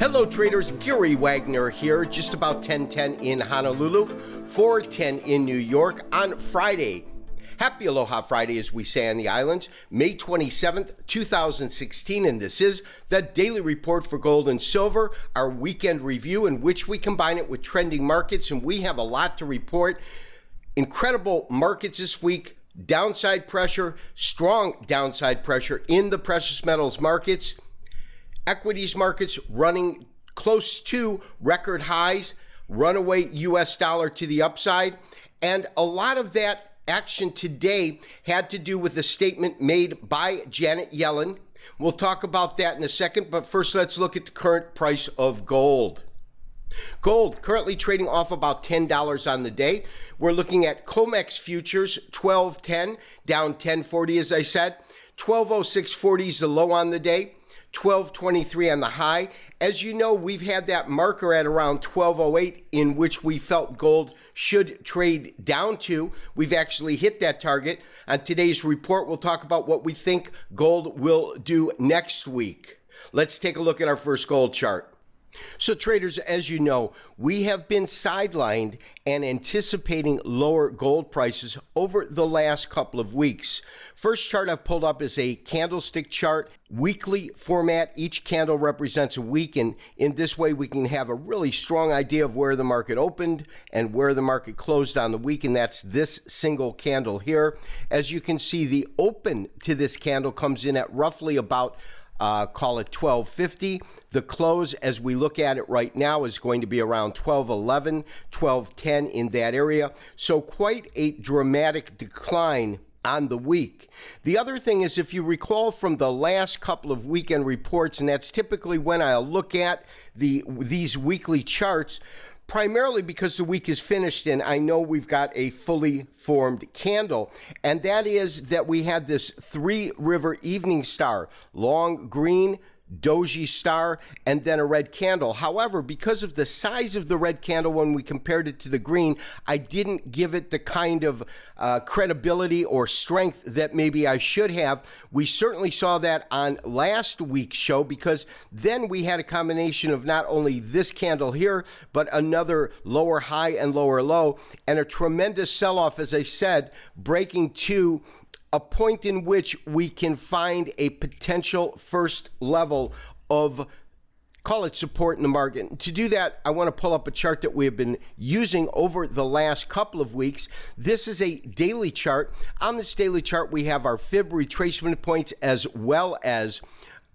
Hello traders, Gary Wagner here, just about 10:10 in Honolulu, 4:10 in New York on Friday. Happy Aloha Friday, as we say on the islands, May 27th, 2016, and this is the Daily Report for Gold and Silver, our weekend review in which we combine it with trending markets, and we have a lot to report. Incredible markets this week, downside pressure, strong downside pressure in the precious metals markets. Equities markets running close to record highs, runaway US dollar to the upside, and a lot of that action today had to do with a statement made by Janet Yellen. We'll talk about that in a second, but first let's look at the current price of gold. Gold currently trading off about $10 on the day. We're looking at COMEX futures, 1210, down 1040 as I said. 1206.40 is the low on the day. 1223 on the high. As you know, we've had that marker at around 1208 in which we felt gold should trade down to. We've actually hit that target. On today's report, we'll talk about what we think gold will do next week. Let's take a look at our first gold chart. So traders, as you know, we have been sidelined and anticipating lower gold prices over the last couple of weeks. First chart I've pulled up is a candlestick chart, weekly format. Each candle represents a week, and in this way we can have a really strong idea of where the market opened and where the market closed on the week, and that's this single candle here. As you can see, the open to this candle comes in at roughly about call it 1250. The close, as we look at it right now, is going to be around 1211, 1210 in that area. So quite a dramatic decline on the week. The other thing is, if you recall from the last couple of weekend reports, and that's typically when I'll look at these weekly charts, primarily because the week is finished and I know we've got a fully formed candle, and that is that we had this three-river evening star, long green, doji star, and then a red candle. However, because of the size of the red candle when we compared it to the green, I didn't give it the kind of credibility or strength that maybe I should have. We certainly saw that on last week's show, because then we had a combination of not only this candle here, but another lower high and lower low, and a tremendous sell-off, as I said, breaking to a point in which we can find a potential first level of, call it, support in the market. To do that, I want to pull up a chart that we have been using over the last couple of weeks. This is a daily chart. On this daily chart, we have our fib retracement points as well as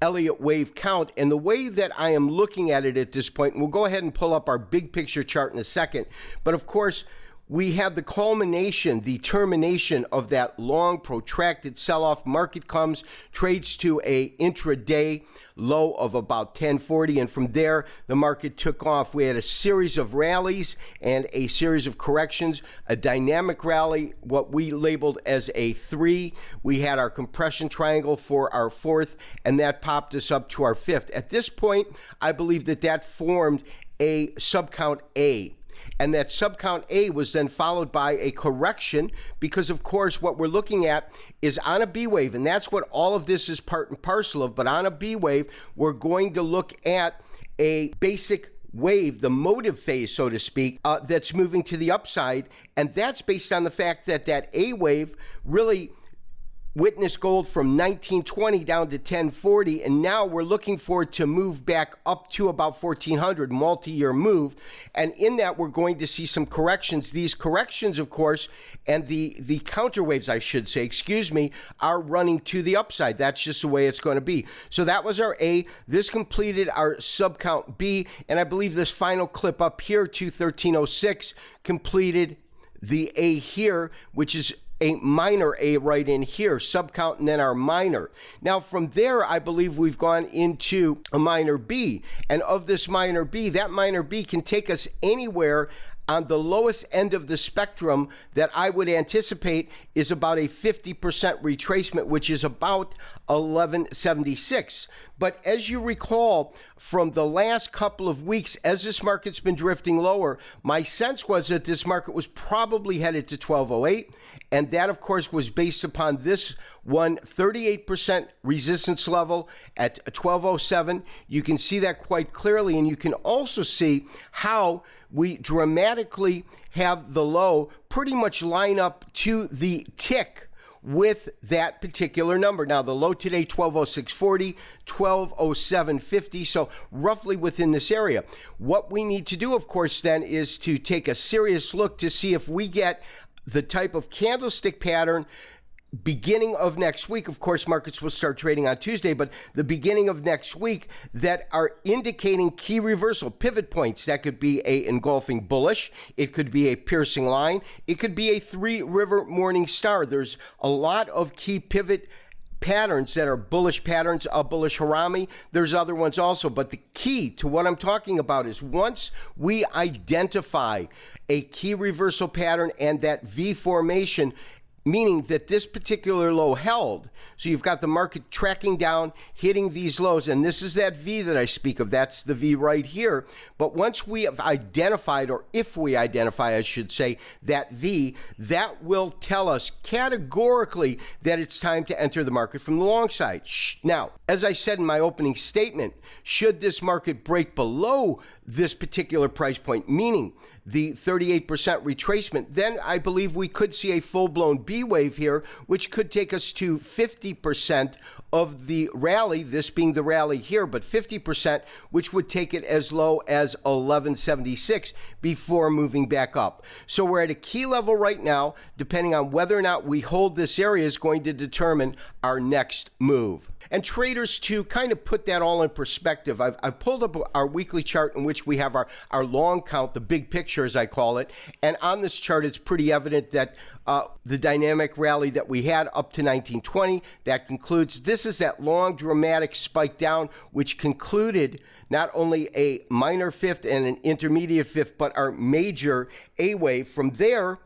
Elliott wave count. And the way that I am looking at it at this point, and we'll go ahead and pull up our big picture chart in a second, but of course, we have the culmination, the termination of that long protracted sell-off. Market comes, trades to a intraday low of about 1040, and from there the market took off. We had a series of rallies and a series of corrections, a dynamic rally, what we labeled as a 3. We had our compression triangle for our 4th, and that popped us up to our 5th. At this point, I believe that formed a subcount A. And that subcount A was then followed by a correction, because of course what we're looking at is on a B wave, and that's what all of this is part and parcel of. But on a B wave, we're going to look at a basic wave, the motive phase, so to speak, that's moving to the upside, and that's based on the fact that that A wave really witnessed gold from 1920 down to 1040, and now we're looking for it to move back up to about 1400, multi-year move, and in that we're going to see some corrections. These corrections, of course, and the counter waves, I should say, are running to the upside. That's just the way it's going to be. So that was our A. This completed our subcount B, and I believe this final clip up here, 213.06, completed the A here, which is a minor A right in here, subcount, and then our minor. Now from there, I believe we've gone into a minor B, and of this minor B, that minor B can take us anywhere on the lowest end of the spectrum that I would anticipate is about a 50% retracement, which is about 1176. But as you recall from the last couple of weeks, as this market's been drifting lower, my sense was that this market was probably headed to 1208. And that, of course, was based upon this 38% resistance level at 1207. You can see that quite clearly. And you can also see how we dramatically have the low pretty much line up to the tick with that particular number. Now, the low today, 1206.40, 1207.50, so roughly within this area. What we need to do, of course, then is to take a serious look to see if we get the type of candlestick pattern beginning of next week. Of course, markets will start trading on Tuesday, but the beginning of next week that are indicating key reversal pivot points. That could be a engulfing bullish. It could be a piercing line. It could be a three-river morning star. There's a lot of key pivot patterns that are bullish patterns, a bullish harami. There's other ones also, but the key to what I'm talking about is once we identify a key reversal pattern and that V formation, meaning that this particular low held. So you've got the market tracking down, hitting these lows, and this is that V that I speak of. That's the V right here. But once we have identified, or if we identify, I should say, that V, that will tell us categorically that it's time to enter the market from the long side. Now, as I said in my opening statement, should this market break below this particular price point, meaning the 38% retracement, then I believe we could see a full-blown B wave here, which could take us to 50% of the rally, this being the rally here, but 50%, which would take it as low as 1176 before moving back up. So we're at a key level right now. Depending on whether or not we hold this area is going to determine our next move. And traders, to kind of put that all in perspective, I've pulled up our weekly chart in which we have our long count, the big picture as I call it. And on this chart, it's pretty evident that the dynamic rally that we had up to 1920, that concludes. This is that long dramatic spike down, which concluded not only a minor fifth and an intermediate fifth, but our major A wave. From there,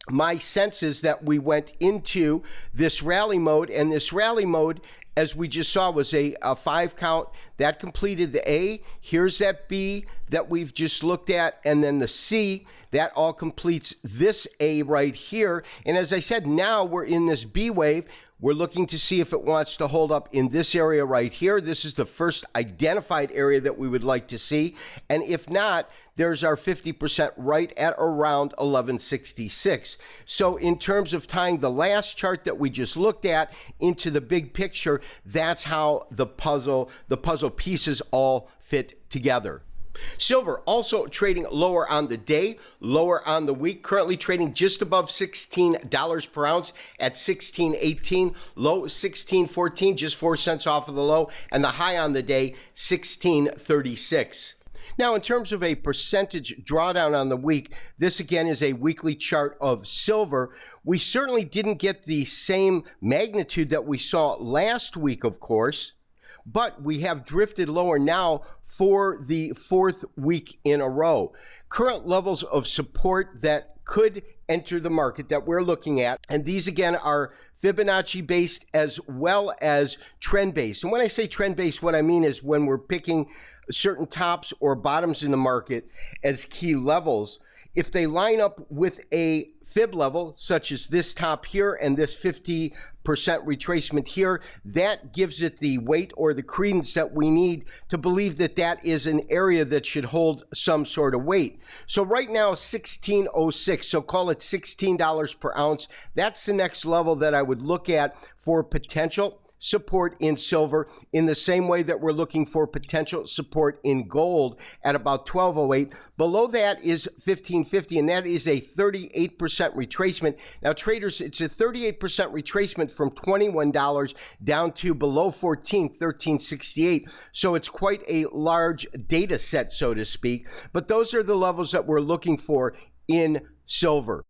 my sense is that we went into this rally mode, and this rally mode, as we just saw, was a 5 count. That completed the A. Here's that B that we've just looked at, and then the C. That all completes this A right here. And as I said, now we're in this B wave. We're looking to see if it wants to hold up in this area right here. This is the first identified area that we would like to see. And if not, there's our 50% right at around 1166. So in terms of tying the last chart that we just looked at into the big picture, that's how the puzzle pieces all fit together. Silver also trading lower on the day, lower on the week, currently trading just above $16 per ounce at 16.18, low 16.14, just 4 cents off of the low, and the high on the day 16.36. Now, in terms of a percentage drawdown on the week, this again is a weekly chart of silver. We certainly didn't get the same magnitude that we saw last week, of course, but we have drifted lower now for the 4th week in a row. Current levels of support that could enter the market that we're looking at, and these again are Fibonacci based as well as trend based. And when I say trend based, what I mean is when we're picking certain tops or bottoms in the market as key levels, if they line up with a fib level, such as this top here and this 50% retracement here, that gives it the weight or the credence that we need to believe that that is an area that should hold some sort of weight. So right now, 1606, so call it $16 per ounce. That's the next level that I would look at for potential support in silver, in the same way that we're looking for potential support in gold at about 1208. Below that is 1550, and that is a 38% retracement. Now, traders, it's a 38% retracement from $21 down to below 1368. So it's quite a large data set, so to speak. But those are the levels that we're looking for in silver.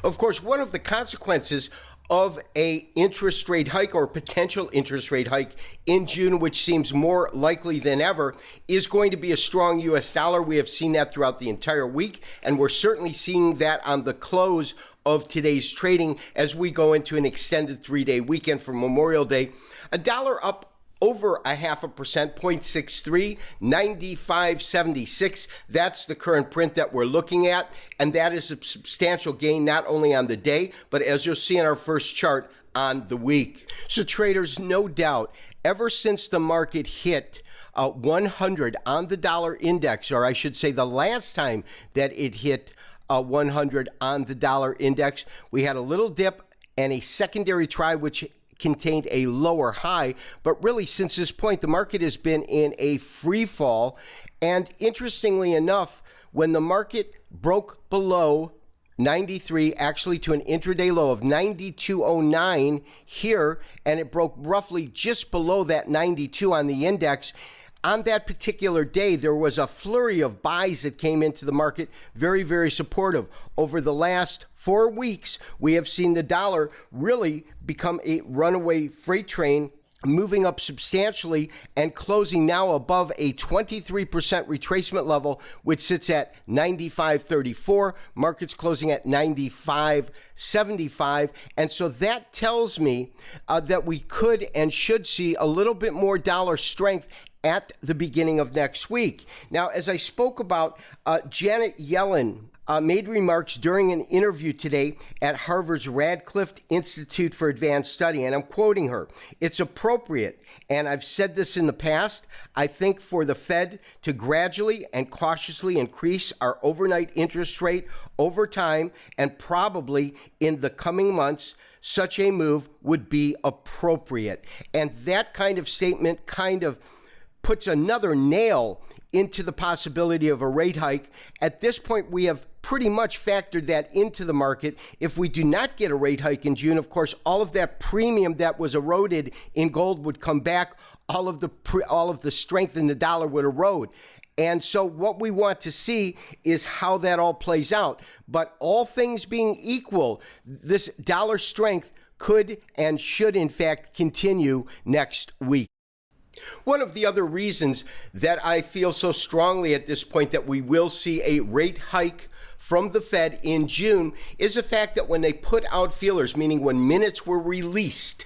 Of course, one of the consequences of a interest rate hike or potential interest rate hike in June, which seems more likely than ever, is going to be a strong U.S. dollar. We have seen that throughout the entire week, and we're certainly seeing that on the close of today's trading as we go into an extended 3-day weekend for Memorial Day. A dollar up over 0.5%, 0.63, 95.76. That's the current print that we're looking at, and that is a substantial gain not only on the day, but as you'll see in our first chart, on the week. So traders, no doubt, ever since the market hit 100 on the dollar index, or I should say the last time that it hit 100 on the dollar index, we had a little dip and a secondary try which contained a lower high. But really, since this point, the market has been in a free fall. And interestingly enough, when the market broke below 93, actually to an intraday low of 92.09 here, and it broke roughly just below that 92 on the index. On that particular day, there was a flurry of buys that came into the market, very, very supportive. Over the last 4 weeks, we have seen the dollar really become a runaway freight train, moving up substantially and closing now above a 23% retracement level, which sits at 95.34. Market's closing at 95.75. And so that tells me that we could and should see a little bit more dollar strength at the beginning of next week. Now, as I spoke about, Janet Yellen made remarks during an interview today at Harvard's Radcliffe Institute for Advanced Study, and I'm quoting her. It's appropriate, and I've said this in the past, I think for the Fed to gradually and cautiously increase our overnight interest rate over time, and probably in the coming months, such a move would be appropriate. And that kind of statement kind of puts another nail into the possibility of a rate hike. At this point, we have pretty much factored that into the market. If we do not get a rate hike in June, of course, all of that premium that was eroded in gold would come back. All of the strength in the dollar would erode. And so what we want to see is how that all plays out. But all things being equal, this dollar strength could and should, in fact, continue next week. One of the other reasons that I feel so strongly at this point that we will see a rate hike from the Fed in June is the fact that when they put out feelers, meaning when minutes were released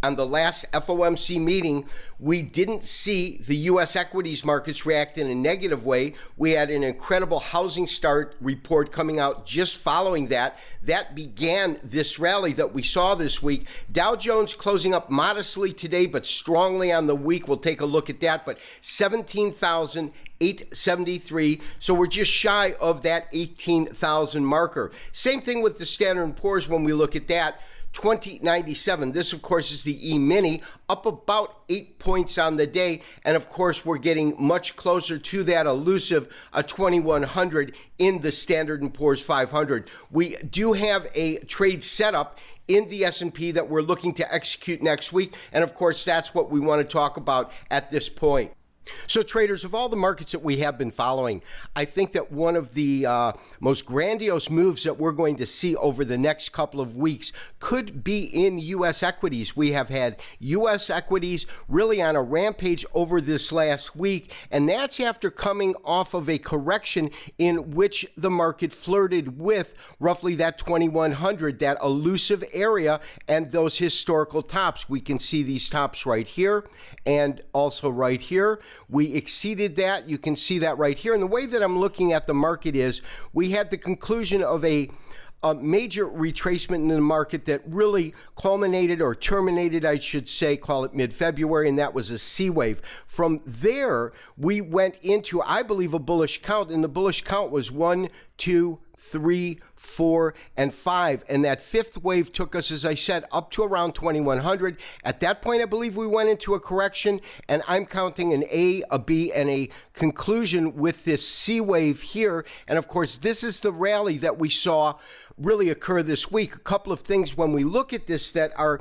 on the last FOMC meeting, we didn't see the U.S. equities markets react in a negative way. We had an incredible housing start report coming out just following that. That began this rally that we saw this week. Dow Jones closing up modestly today, but strongly on the week. We'll take a look at that, but 17,873. So we're just shy of that 18,000 marker. Same thing with the Standard & Poor's when we look at that. 2097. This, of course, is the E-mini, up about 8 points on the day. And, of course, we're getting much closer to that elusive 2100 in the Standard & Poor's 500. We do have a trade setup in the S&P that we're looking to execute next week. And, of course, that's what we want to talk about at this point. So traders, of all the markets that we have been following, I think that one of the most grandiose moves that we're going to see over the next couple of weeks could be in U.S. equities. We have had U.S. equities really on a rampage over this last week, and that's after coming off of a correction in which the market flirted with roughly that 2100, that elusive area, and those historical tops. We can see these tops right here and also right here. We exceeded that. You can see that right here. And the way that I'm looking at the market is we had the conclusion of a major retracement in the market that really culminated or terminated, I should say, call it mid-February, and that was a C wave. From there, we went into, I believe, a bullish count, and the bullish count was 1, 2, 3, 4, and 5. And that fifth wave took us, as I said, up to around 2100. At that point, I believe we went into a correction, and I'm counting an A, a B, and a conclusion with this C wave here. And of course, this is the rally that we saw really occur this week. A couple of things when we look at this that are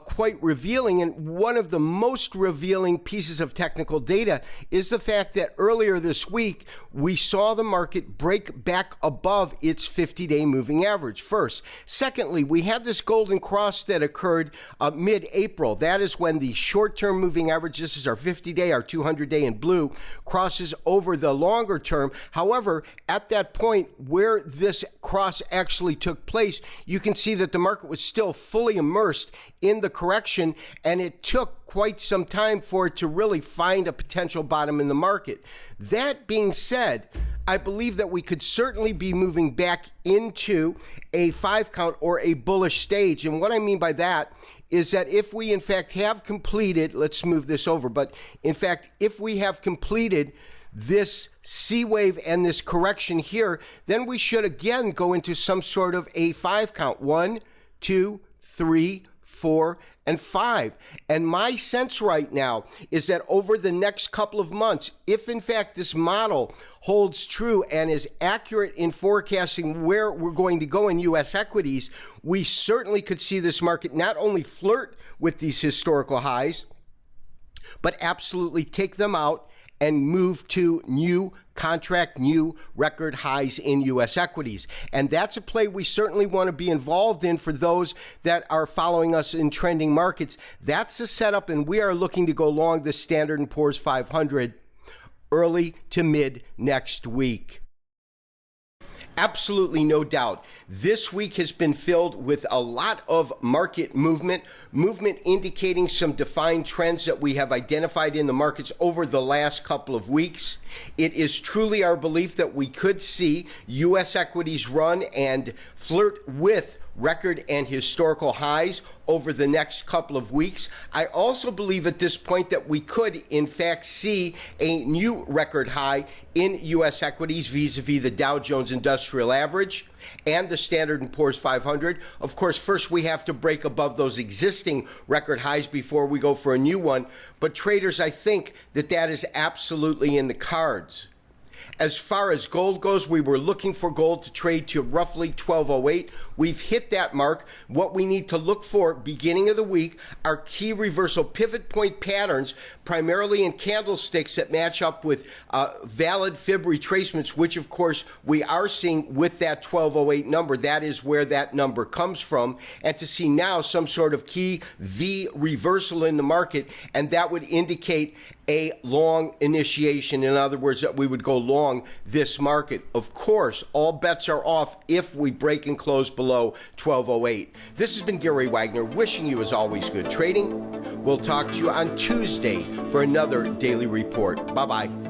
quite revealing, and one of the most revealing pieces of technical data is the fact that earlier this week we saw the market break back above its 50-day moving average first. Secondly, we had this golden cross that occurred mid-April. That is when the short-term moving average, this is our 50-day, our 200-day in blue, crosses over the longer term. However, at that point where this cross actually took place, you can see that the market was still fully immersed in in the correction, and it took quite some time for it to really find a potential bottom in the market. That being said, I believe that we could certainly be moving back into a 5 count or a bullish stage. And what I mean by that is that if we in fact have completed, let's move this over, but in fact, if we have completed this C wave and this correction here, then we should again go into some sort of a 5 count. 1, 2, 3, 4, and 5. And my sense right now is that over the next couple of months, if in fact this model holds true and is accurate in forecasting where we're going to go in U.S. equities, we certainly could see this market not only flirt with these historical highs, but absolutely take them out and move to new record highs in U.S. equities. And that's a play we certainly want to be involved in for those that are following us in trending markets. That's the setup, and we are looking to go long the Standard & Poor's 500 early to mid next week. Absolutely no doubt. This week has been filled with a lot of market movement indicating some defined trends that we have identified in the markets over the last couple of weeks. It is truly our belief that we could see U.S. equities run and flirt with record and historical highs over the next couple of weeks. I also believe at this point that we could in fact see a new record high in U.S. equities vis-a-vis the Dow Jones Industrial Average and the Standard & Poor's 500. Of course, first we have to break above those existing record highs before we go for a new one. But traders, I think that that is absolutely in the cards. As far as gold goes, we were looking for gold to trade to roughly 1208. We've hit that mark. What we need to look for beginning of the week are key reversal pivot point patterns, primarily in candlesticks that match up with valid fib retracements, which of course we are seeing with that 1208 number. That is where that number comes from. And to see now some sort of key V reversal in the market, and that would indicate a long initiation. In other words, that we would go long this market. Of course, all bets are off if we break and close below 1208. This has been Gary Wagner, wishing you as always good trading. We'll talk to you on Tuesday for another daily report. Bye-bye.